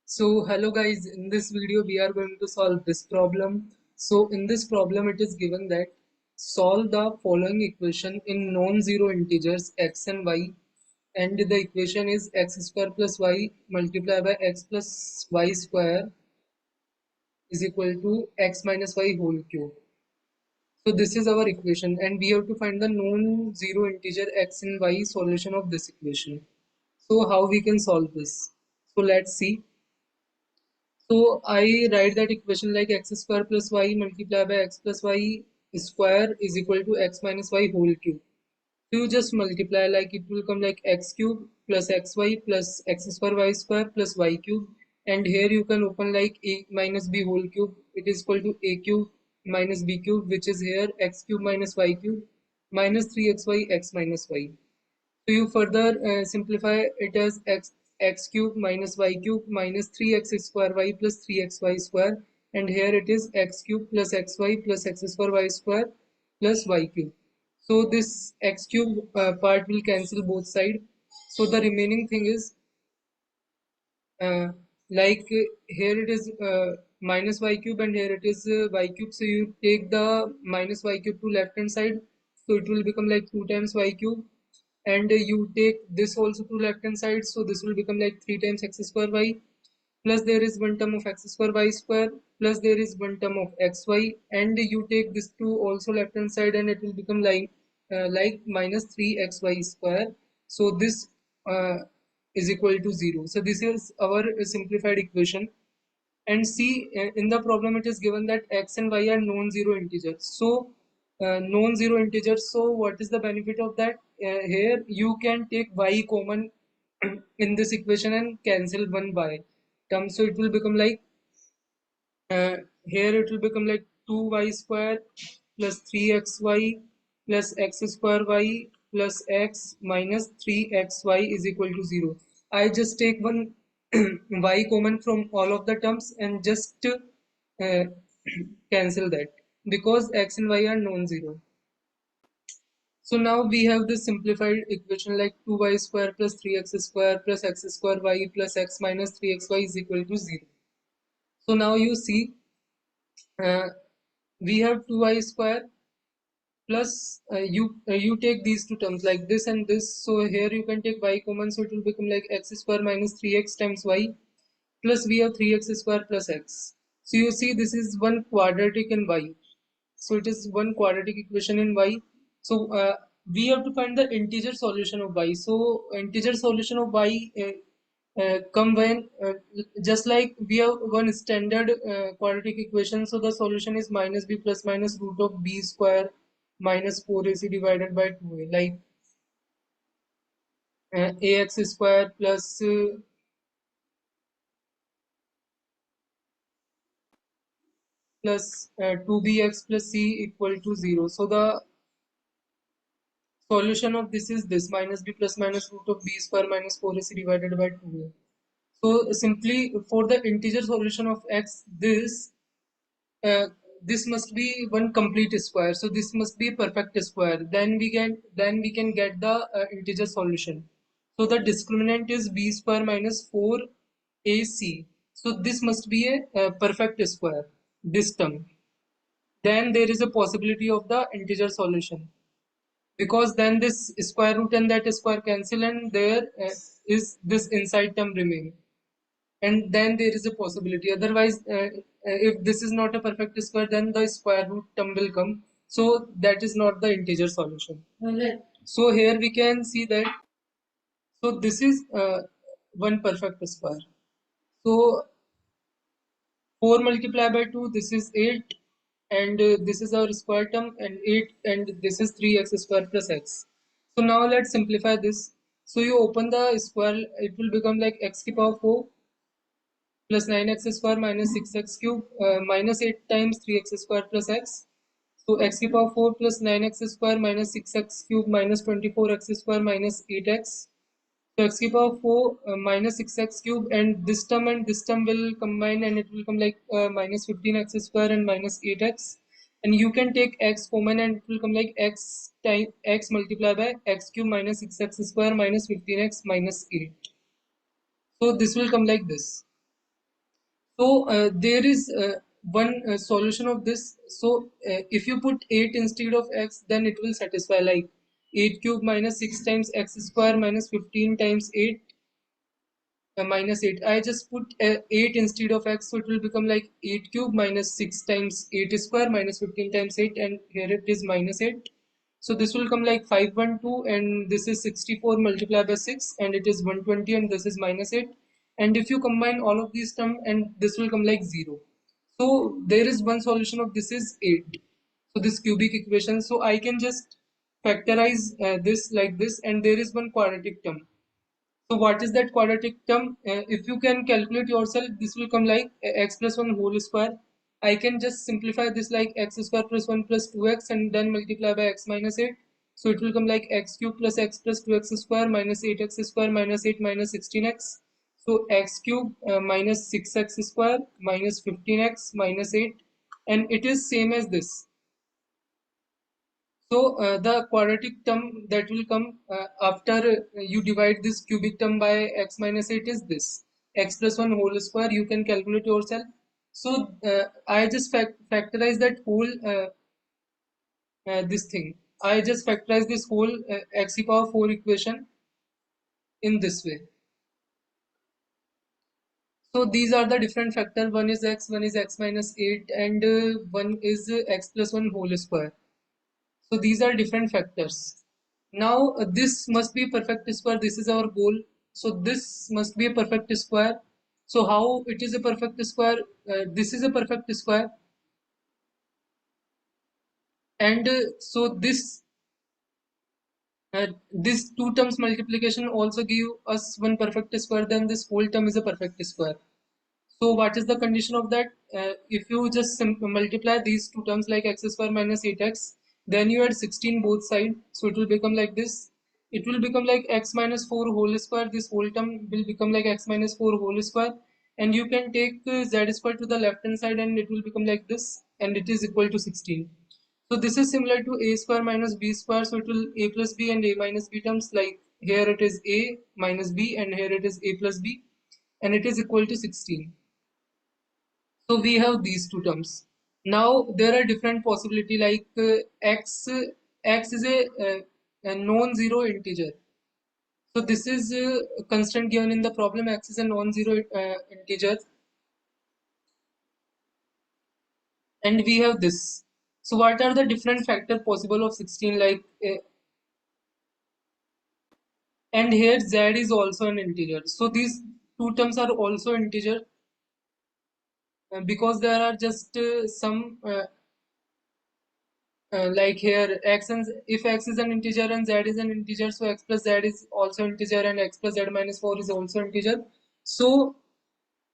So hello guys, in this video we are going to solve this problem. So in this problem it is given that solve the following equation in non-zero integers x and y, and the equation is x square plus y multiplied by x plus y square is equal to x minus y whole cube. So this is our equation and we have to find the non-zero integer x and y solution of this equation. So how we can solve this? So let's see. So I write that equation like x square plus y multiplied by x plus y square is equal to x minus y whole cube. So you just multiply, like it will come like x cube plus xy plus x square y square plus y cube, and here you can open like a minus b whole cube. It is equal to a cube minus b cube, which is here x cube minus y cube minus 3xy x minus y. So you further simplify it as x cube minus y cube minus 3x square y plus 3xy square, and here it is x cube plus xy plus x square y square plus y cube. So this x cube part will cancel both sides. So the remaining thing is uh, here it is minus y cube and here it is y cube. So you take the minus y cube to left hand side, so it will become like 2 times y cube, and you take this also to left hand side, so this will become like 3 times x square y, plus there is one term of x square y square, plus there is one term of xy, and you take this to also left hand side and it will become like minus 3xy square. So this is equal to 0. So this is our simplified equation. And see, in the problem it is given that x and y are non-zero integers. So non-zero integers, so what is the benefit of that? Here you can take y common in this equation and cancel one by term, so it will become like here it will become like 2y square plus 3xy plus x square y plus x minus 3xy is equal to 0. I just take one y common from all of the terms and just cancel that, because x and y are non-zero. So now we have this simplified equation like 2y square plus 3x square plus x square y plus x minus 3xy is equal to 0. So now you see, uh, we have 2y square plus you take these two terms like this and this, so here you can take y common, so it will become like x square minus 3x times y plus we have 3x square plus x. So you see this is one quadratic in y, so it is one quadratic equation in y. So we have to find the integer solution of y. So integer solution of y come when just like we have one standard quadratic equation, so the solution is minus b plus minus root of b square minus 4ac divided by 2a, like ax square plus 2bx plus c equal to 0. So the solution of this is this minus b plus minus root of b square minus 4ac divided by 2a. So simply for the integer solution of x, uh, this must be one complete square. So this must be a perfect square. Then we can get the integer solution. So the discriminant is b square minus 4ac. So this must be a perfect square, this term. Then there is a possibility of the integer solution, because then this square root and that square cancel and there is this inside term remain, and then there is a possibility. Otherwise if this is not a perfect square, then the square root term will come, so that is not the integer solution. Okay. So here we can see that, so this is one perfect square. So 4 multiplied by 2, this is 8, and this is our square term, and 8, and this is 3x square plus x. So now let's simplify this. So you open the square, it will become like x to the power 4 plus 9x square minus 6x cube minus 8 times 3x square plus x. So x to the power 4 plus 9x square minus 6x cube minus 24x square minus 8x. So x to the power 4 minus 6x cube, and this term will combine and it will come like minus 15x square and minus 8x. And you can take x common and it will come like x time x multiplied by x cube minus 6x square minus 15x minus 8. So this will come like this. So there is one solution of this. So if you put 8 instead of x, then it will satisfy, like 8 cube minus 6 times x square minus 15 times 8 minus 8. I just put 8 instead of x, so it will become like 8 cube minus 6 times 8 square minus 15 times 8, and here it is minus 8. So this will come like 512, and this is 64 multiplied by 6, and it is 120, and this is minus 8. And if you combine all of these terms, and this will come like 0. So there is one solution of this is 8. So this cubic equation, so I can just factorize this like this, and there is one quadratic term. So what is that quadratic term? If you can calculate yourself, this will come like x plus 1 whole square. I can just simplify this like x square plus 1 plus 2x and then multiply by x minus 8. So it will come like x cube plus x plus 2x square minus 8x square minus 8 minus 16x. So x cube minus 6x square minus 15x minus 8, and it is same as this. So the quadratic term that will come after you divide this cubic term by x minus 8 is this x plus 1 whole square. You can calculate yourself. So I just factorize that whole this thing. I just factorize this whole x to the power 4 equation in this way. So these are the different factors. One is x minus 8, and one is x plus 1 whole square. So these are different factors. Now this must be a perfect square. This is our goal. So this must be a perfect square. So how it is a perfect square? This is a perfect square, and so this two terms multiplication also give us one perfect square. Then this whole term is a perfect square. So what is the condition of that? If you just multiply these two terms like x square minus 8x, then you add 16 both sides. So it will become like this. It will become like x minus 4 whole square. This whole term will become like x minus 4 whole square. And you can take z square to the left hand side, and it will become like this. And it is equal to 16. So this is similar to a square minus b square. So it will a plus b and a minus b terms, like here it is a minus b and here it is a plus b, and it is equal to 16. So we have these two terms. Now there are different possibility like x is a non-zero integer. So this is a constant given in the problem. X is a non-zero integer, and we have this. So what are the different factor possible of 16? Like and here z is also an integer. So these two terms are also integer because there are just some like here x, and if x is an integer and z is an integer, so x plus z is also integer and x plus z minus 4 is also integer. So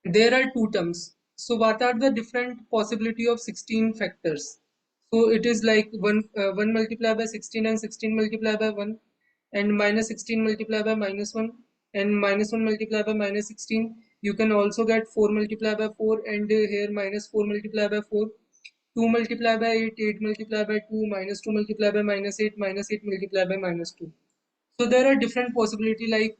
there are two terms. So what are the different possibility of 16 factors? So it is like 1 multiplied by 16 and 16 multiplied by 1, and minus 16 multiplied by minus 1, and minus 1 multiplied by minus 16. You can also get 4 multiplied by 4, and here minus 4 multiplied by 4. 2 multiplied by 8, 8 multiplied by 2, minus 2 multiplied by minus 8, minus 8 multiplied by minus 2. So there are different possibility like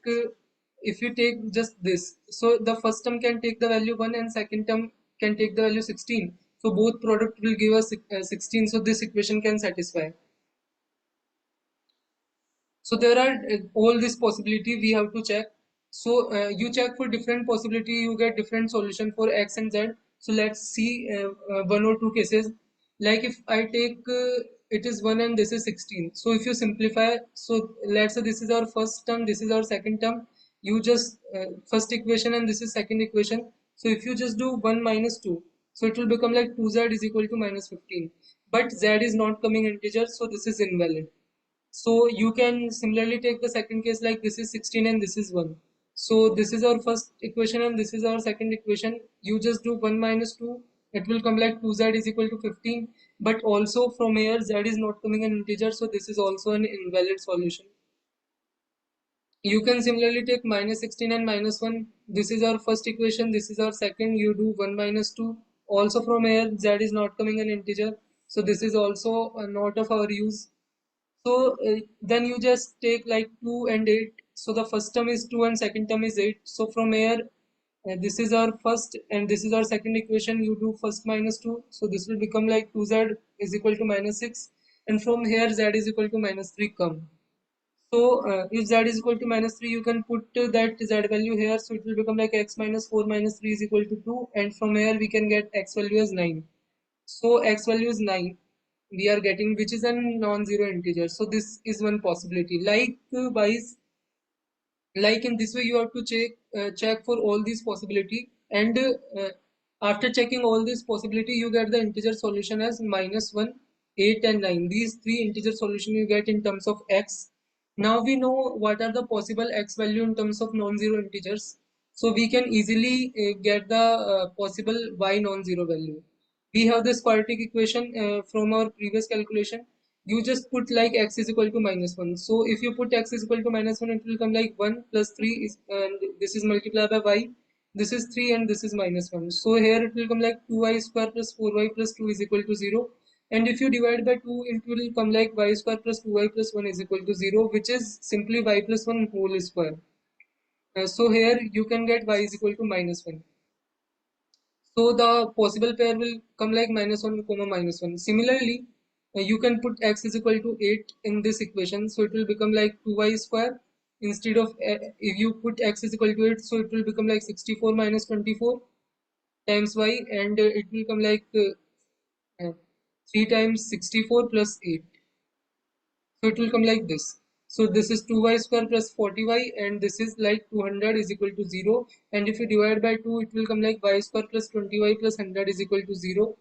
if you take just this. So the first term can take the value 1 and second term can take the value 16. So both product will give us 16. So this equation can satisfy. So there are all this possibility we have to check. So you check for different possibility, you get different solution for x and z. So let's see one or two cases. Like if I take it is 1 and this is 16. So if you simplify, so let's say this is our first term, this is our second term. You just first equation and this is second equation. So if you just do 1 minus 2, so it will become like 2z is equal to minus 15. But z is not coming integer, so this is invalid. So you can similarly take the second case like this is 16 and this is 1. So this is our first equation and this is our second equation. You just do 1 minus 2. It will come like 2z is equal to 15. But also from here z is not coming an integer. So this is also an invalid solution. You can similarly take minus 16 and minus 1. This is our first equation. This is our second. You do 1 minus 2. Also from here z is not coming an integer. So this is also not of our use. So then you just take like 2 and 8. So the first term is 2 and second term is 8. So from here This is our first and this is our second equation. You do first minus 2, so this will become like 2z is equal to minus 6, and from here z is equal to minus 3 come. So if z is equal to minus 3, you can put that z value here, so it will become like x minus 4 minus 3 is equal to 2, and from here we can get x value as 9. So x value is 9 we are getting, which is a non-zero integer. So this is one possibility. Like in this way you have to check for all these possibility, and after checking all this possibility you get the integer solution as minus 1, 8 and 9. These three integer solution you get in terms of x. Now we know what are the possible x value in terms of non-zero integers, so we can easily get the possible y non-zero value. We have this quadratic equation from our previous calculation. You just put like x is equal to minus 1. So if you put x is equal to minus 1, it will come like 1 plus 3 is, and this is multiplied by y. This is 3 and this is minus 1. So here it will come like 2y square plus 4y plus 2 is equal to 0. And if you divide by 2, it will come like y square plus 2y plus 1 is equal to 0, which is simply y plus 1 whole square. So here you can get y is equal to minus 1. So the possible pair will come like minus 1 comma minus 1. Similarly, you can put x is equal to 8 in this equation. So it will become like 2y square. Instead of if you put x is equal to 8, so it will become like 64 minus 24 times y, and it will come like 3 times 64 plus 8. So it will come like this. So this is 2y square plus 40y, and this is like 200 is equal to 0. And if you divide by 2, it will come like y square plus 20y plus 100 is equal to 0.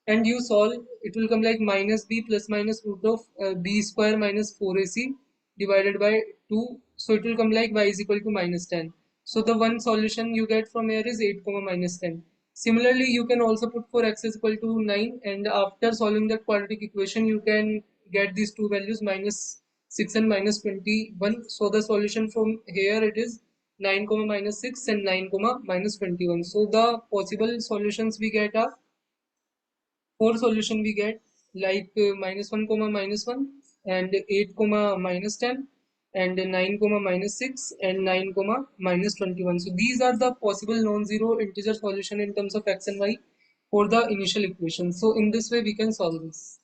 And you solve, it will come like minus b plus minus root of b square minus 4ac divided by 2. So it will come like y is equal to minus 10. So the one solution you get from here is 8 comma minus 10. Similarly, you can also put for x is equal to 9, and after solving that quadratic equation you can get these two values minus 6 and minus 21. So the solution from here it is 9 comma minus 6 and 9 comma minus 21. So the possible solutions we get are four solution we get, like minus 1 comma minus 1 and 8 comma minus 10 and 9 comma minus 6 and 9 comma minus 21. So these are the possible non-zero integer solution in terms of x and y for the initial equation. So in this way we can solve this.